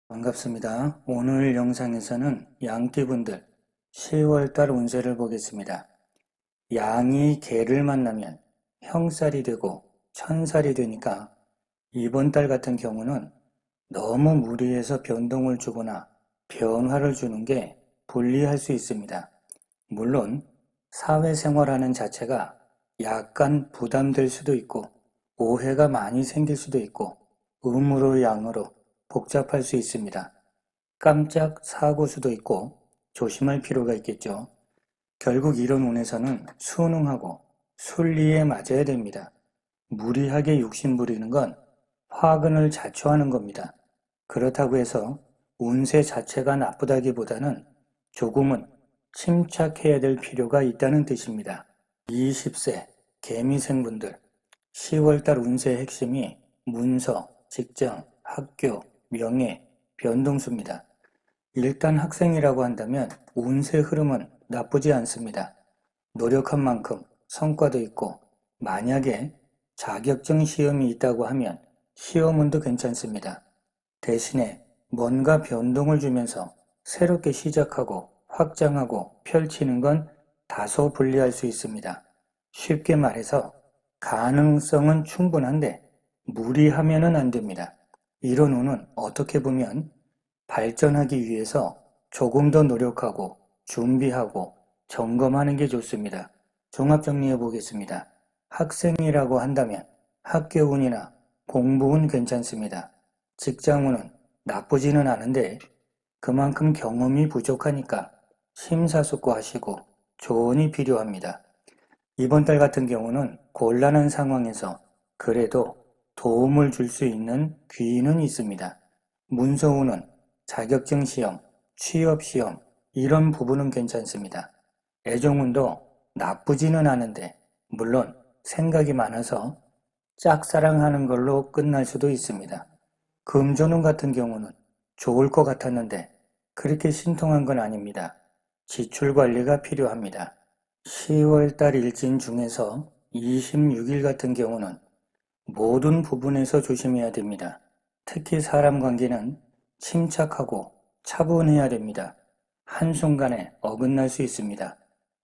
반갑습니다. 오늘 영상에서는 양띠분들 10월달 운세를 보겠습니다. 양이 개를 만나면 형살이 되고 천살이 되니까 이번 달 같은 경우는 너무 무리해서 변동을 주거나 변화를 주는 게 불리할 수 있습니다. 물론 사회생활하는 자체가 약간 부담될 수도 있고 오해가 많이 생길 수도 있고 음으로 양으로 복잡할 수 있습니다. 깜짝 사고 수도 있고 조심할 필요가 있겠죠. 결국 이런 운에서는 순응하고 순리에 맞아야 됩니다. 무리하게 욕심 부리는 건 화근을 자초하는 겁니다. 그렇다고 해서 운세 자체가 나쁘다기보다는 조금은 침착해야 될 필요가 있다는 뜻입니다. 20세 개미생분들 10월달 운세의 핵심이 문서, 직장, 학교, 명예, 변동수입니다. 일단 학생이라고 한다면 운세 흐름은 나쁘지 않습니다. 노력한 만큼 성과도 있고 만약에 자격증 시험이 있다고 하면 시험운도 괜찮습니다. 대신에 뭔가 변동을 주면서 새롭게 시작하고 확장하고 펼치는 건 다소 불리할 수 있습니다. 쉽게 말해서 가능성은 충분한데 무리하면은 안 됩니다. 이런 운은 어떻게 보면 발전하기 위해서 조금 더 노력하고 준비하고 점검하는 게 좋습니다. 종합 정리해 보겠습니다. 학생이라고 한다면 학교운이나 공부운 괜찮습니다. 직장운은 나쁘지는 않은데 그만큼 경험이 부족하니까 심사숙고하시고 조언이 필요합니다. 이번 달 같은 경우는 곤란한 상황에서 그래도 도움을 줄 수 있는 귀인은 있습니다. 문서운은 자격증 시험, 취업 시험 이런 부분은 괜찮습니다. 애정운도 나쁘지는 않은데 물론 생각이 많아서 짝사랑하는 걸로 끝날 수도 있습니다. 금전운 같은 경우는 좋을 것 같았는데 그렇게 신통한 건 아닙니다. 지출 관리가 필요합니다. 10월달 일진 중에서 26일 같은 경우는 모든 부분에서 조심해야 됩니다. 특히 사람 관계는 침착하고 차분해야 됩니다. 한순간에 어긋날 수 있습니다.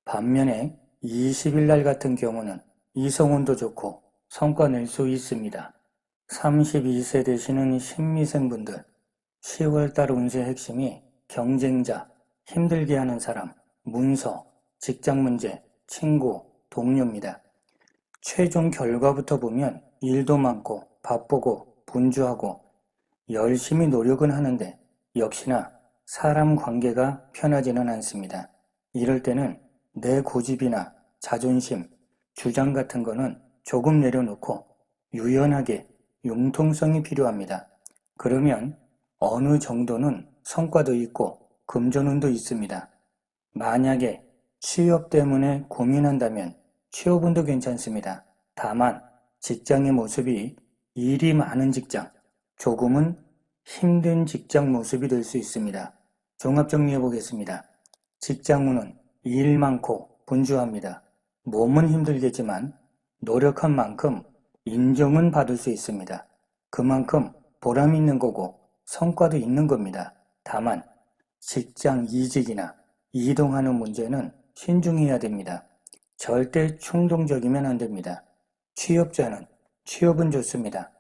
반면에 20일 날 같은 경우는 이성운도 좋고 성과 낼 수 있습니다. 32세 되시는 신미생분들 10월달 운세 핵심이 경쟁자, 힘들게 하는 사람, 문서, 직장 문제, 친구, 동료입니다. 최종 결과부터 보면 일도 많고 바쁘고 분주하고 열심히 노력은 하는데 역시나 사람 관계가 편하지는 않습니다. 이럴 때는 내 고집이나 자존심, 주장 같은 거는 조금 내려놓고 유연하게 융통성이 필요합니다. 그러면 어느 정도는 성과도 있고 금전운도 있습니다. 만약에 취업 때문에 고민한다면 취업운도 괜찮습니다. 다만 직장의 모습이 일이 많은 직장, 조금은 힘든 직장 모습이 될 수 있습니다. 종합 정리해 보겠습니다. 직장운은 일 많고 분주합니다. 몸은 힘들겠지만 노력한 만큼 인정은 받을 수 있습니다. 그만큼 보람 있는 거고 성과도 있는 겁니다. 다만 직장 이직이나 이동하는 문제는 신중해야 됩니다. 절대 충동적이면 안 됩니다. 취업자는 취업은 좋습니다.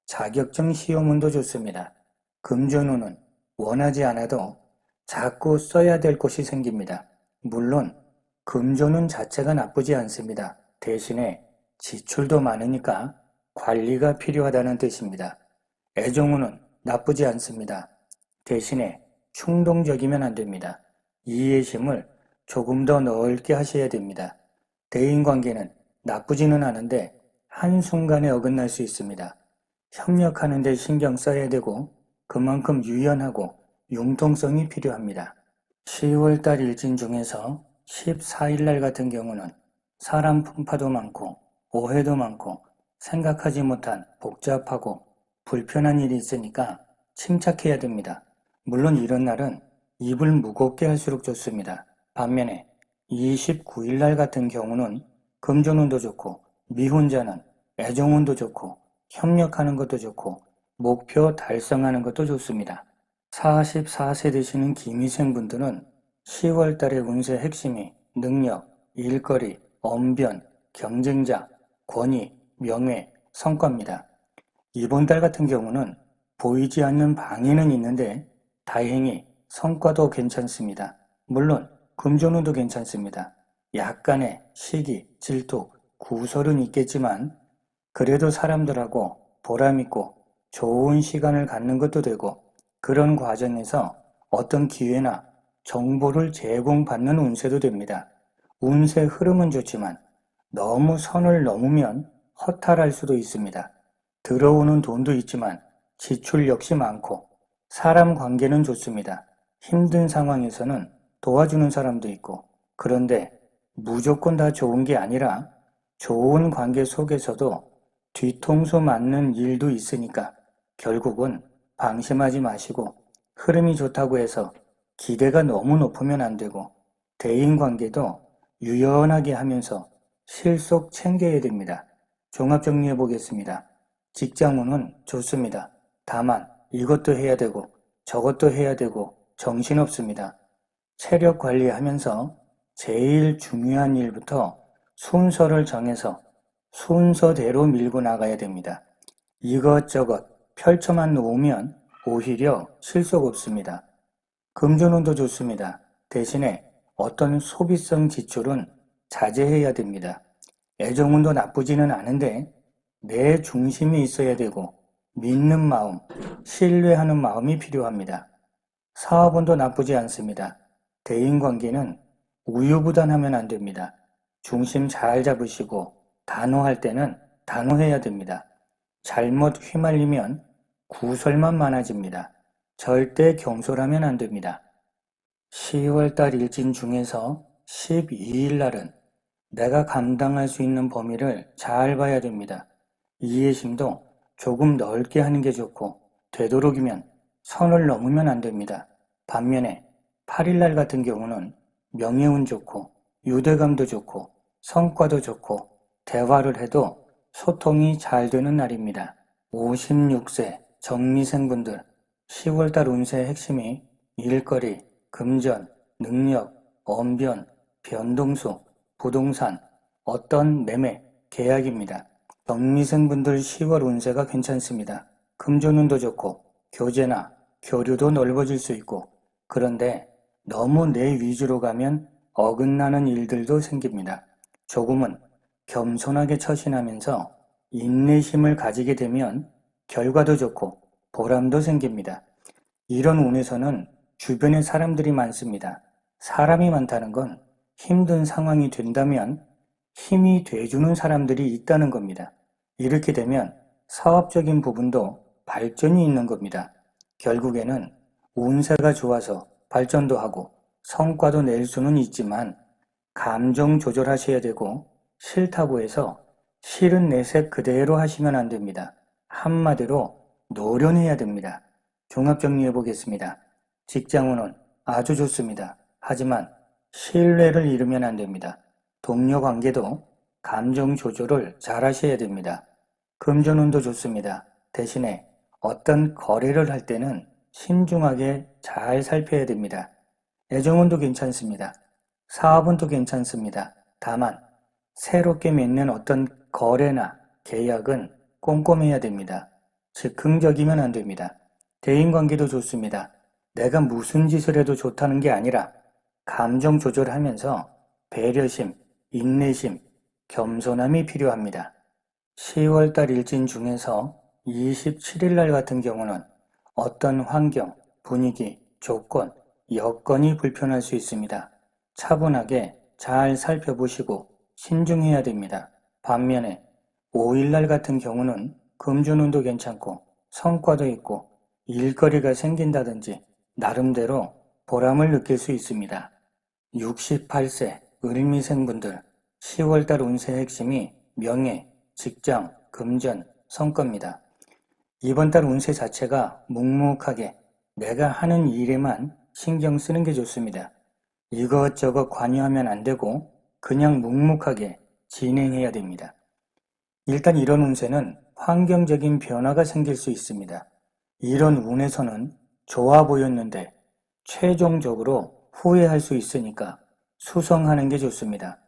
자격증 시험운도 좋습니다. 금전운은 원하지 않아도 자꾸 써야 될 것이 생깁니다. 물론 금전운 자체가 나쁘지 않습니다. 대신에 지출도 많으니까 관리가 필요하다는 뜻입니다. 애정운은 나쁘지 않습니다. 대신에 충동적이면 안 됩니다. 이해심을 조금 더 넓게 하셔야 됩니다. 대인관계는 나쁘지는 않은데 한순간에 어긋날 수 있습니다. 협력하는 데 신경 써야 되고 그만큼 유연하고 융통성이 필요합니다. 10월달 일진 중에서 14일 날 같은 경우는 사람 풍파도 많고 오해도 많고 생각하지 못한 복잡하고 불편한 일이 있으니까 침착해야 됩니다. 물론 이런 날은 입을 무겁게 할수록 좋습니다. 반면에 29일 날 같은 경우는 금전운도 좋고 미혼자는 애정운도 좋고 협력하는 것도 좋고 목표 달성하는 것도 좋습니다. 44세 되시는 김희생분들은 10월 달의 운세 핵심이 능력, 일거리, 언변, 경쟁자, 권위, 명예, 성과입니다. 이번 달 같은 경우는 보이지 않는 방해는 있는데 다행히 성과도 괜찮습니다. 물론 금전운도 괜찮습니다. 약간의 시기, 질투, 구설은 있겠지만 그래도 사람들하고 보람있고 좋은 시간을 갖는 것도 되고 그런 과정에서 어떤 기회나 정보를 제공받는 운세도 됩니다. 운세 흐름은 좋지만 너무 선을 넘으면 허탈할 수도 있습니다. 들어오는 돈도 있지만 지출 역시 많고 사람 관계는 좋습니다. 힘든 상황에서는 도와주는 사람도 있고 그런데 무조건 다 좋은 게 아니라 좋은 관계 속에서도 뒤통수 맞는 일도 있으니까 결국은 방심하지 마시고 흐름이 좋다고 해서 기대가 너무 높으면 안 되고 대인관계도 유연하게 하면서 실속 챙겨야 됩니다. 종합 정리해 보겠습니다. 직장운은 좋습니다. 다만 이것도 해야 되고 저것도 해야 되고 정신없습니다. 체력 관리하면서 제일 중요한 일부터 순서를 정해서 순서대로 밀고 나가야 됩니다. 이것저것 펼쳐만 놓으면 오히려 실속 없습니다. 금전운도 좋습니다. 대신에 어떤 소비성 지출은 자제해야 됩니다. 애정운도 나쁘지는 않은데 내 중심이 있어야 되고 믿는 마음, 신뢰하는 마음이 필요합니다. 사업운도 나쁘지 않습니다. 대인관계는 우유부단하면 안 됩니다. 중심 잘 잡으시고 단호할 때는 단호해야 됩니다. 잘못 휘말리면 구설만 많아집니다. 절대 경솔하면 안 됩니다. 10월달 일진 중에서 12일 날은 내가 감당할 수 있는 범위를 잘 봐야 됩니다. 이해심도 조금 넓게 하는 게 좋고 되도록이면 선을 넘으면 안 됩니다. 반면에 8일날 같은 경우는 명예운 좋고 유대감도 좋고 성과도 좋고 대화를 해도 소통이 잘 되는 날입니다. 56세 정미생분들 10월달 운세의 핵심이 일거리, 금전, 능력, 언변, 변동수, 부동산, 어떤 매매, 계약입니다. 정미생분들 10월 운세가 괜찮습니다. 금전운도 좋고 교제나 교류도 넓어질 수 있고 그런데 너무 내 위주로 가면 어긋나는 일들도 생깁니다. 조금은 겸손하게 처신하면서 인내심을 가지게 되면 결과도 좋고 보람도 생깁니다. 이런 운에서는 주변에 사람들이 많습니다. 사람이 많다는 건 힘든 상황이 된다면 힘이 돼주는 사람들이 있다는 겁니다. 이렇게 되면 사업적인 부분도 발전이 있는 겁니다. 결국에는 운세가 좋아서 발전도 하고 성과도 낼 수는 있지만 감정 조절하셔야 되고 싫다고 해서 싫은 내색 그대로 하시면 안 됩니다. 한마디로 노련해야 됩니다. 종합 정리해 보겠습니다. 직장운은 아주 좋습니다. 하지만 신뢰를 잃으면 안 됩니다. 동료 관계도 감정 조절을 잘 하셔야 됩니다. 금전운도 좋습니다. 대신에 어떤 거래를 할 때는 신중하게 잘 살펴야 됩니다. 애정운도 괜찮습니다. 사업운도 괜찮습니다. 다만 새롭게 맺는 어떤 거래나 계약은 꼼꼼해야 됩니다. 즉흥적이면 안 됩니다. 대인관계도 좋습니다. 내가 무슨 짓을 해도 좋다는 게 아니라 감정 조절하면서 배려심, 인내심, 겸손함이 필요합니다. 10월달 일진 중에서 27일 날 같은 경우는 어떤 환경, 분위기, 조건, 여건이 불편할 수 있습니다. 차분하게 잘 살펴보시고 신중해야 됩니다. 반면에 5일날 같은 경우는 금전운도 괜찮고 성과도 있고 일거리가 생긴다든지 나름대로 보람을 느낄 수 있습니다. 68세 을미생분들 10월달 운세 핵심이 명예, 직장, 금전, 성과입니다. 이번 달 운세 자체가 묵묵하게 내가 하는 일에만 신경 쓰는 게 좋습니다. 이것저것 관여하면 안 되고 그냥 묵묵하게 진행해야 됩니다. 일단 이런 운세는 환경적인 변화가 생길 수 있습니다. 이런 운에서는 좋아 보였는데 최종적으로 후회할 수 있으니까 수성하는 게 좋습니다.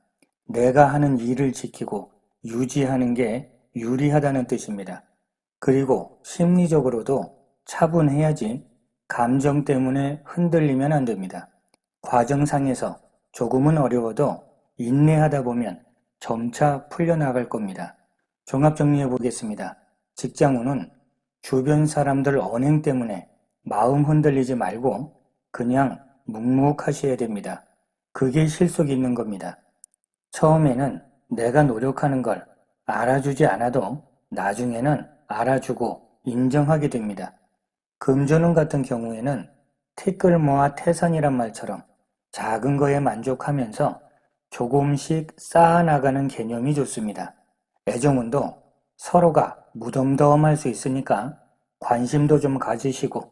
내가 하는 일을 지키고 유지하는 게 유리하다는 뜻입니다. 그리고 심리적으로도 차분해야지 감정 때문에 흔들리면 안 됩니다. 과정상에서 조금은 어려워도 인내하다 보면 점차 풀려나갈 겁니다. 종합 정리해 보겠습니다. 직장운은 주변 사람들 언행 때문에 마음 흔들리지 말고 그냥 묵묵하셔야 됩니다. 그게 실속이 있는 겁니다. 처음에는 내가 노력하는 걸 알아주지 않아도 나중에는 알아주고 인정하게 됩니다. 금전운 같은 경우에는 티끌 모아 태산이란 말처럼 작은 거에 만족하면서 조금씩 쌓아나가는 개념이 좋습니다. 애정운도 서로가 무덤덤할 수 있으니까 관심도 좀 가지시고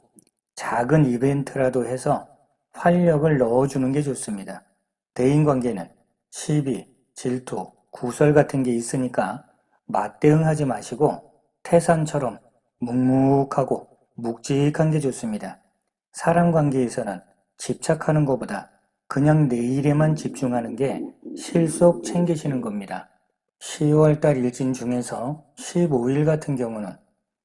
작은 이벤트라도 해서 활력을 넣어주는 게 좋습니다. 대인관계는 시비, 질투, 구설 같은 게 있으니까 맞대응하지 마시고 태산처럼 묵묵하고 묵직한 게 좋습니다. 사람 관계에서는 집착하는 것보다 그냥 내 일에만 집중하는 게 실속 챙기시는 겁니다. 10월달 일진 중에서 15일 같은 경우는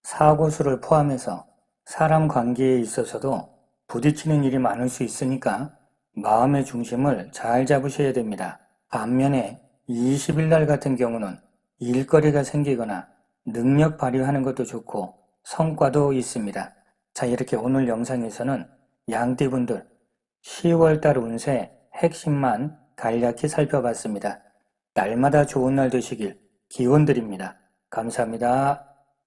사고수를 포함해서 사람 관계에 있어서도 부딪히는 일이 많을 수 있으니까 마음의 중심을 잘 잡으셔야 됩니다. 반면에 20일 날 같은 경우는 일거리가 생기거나 능력 발휘하는 것도 좋고 성과도 있습니다. 자, 이렇게 오늘 영상에서는 양띠분들 10월달 운세 핵심만 간략히 살펴봤습니다. 날마다 좋은 날 되시길 기원 드립니다. 감사합니다.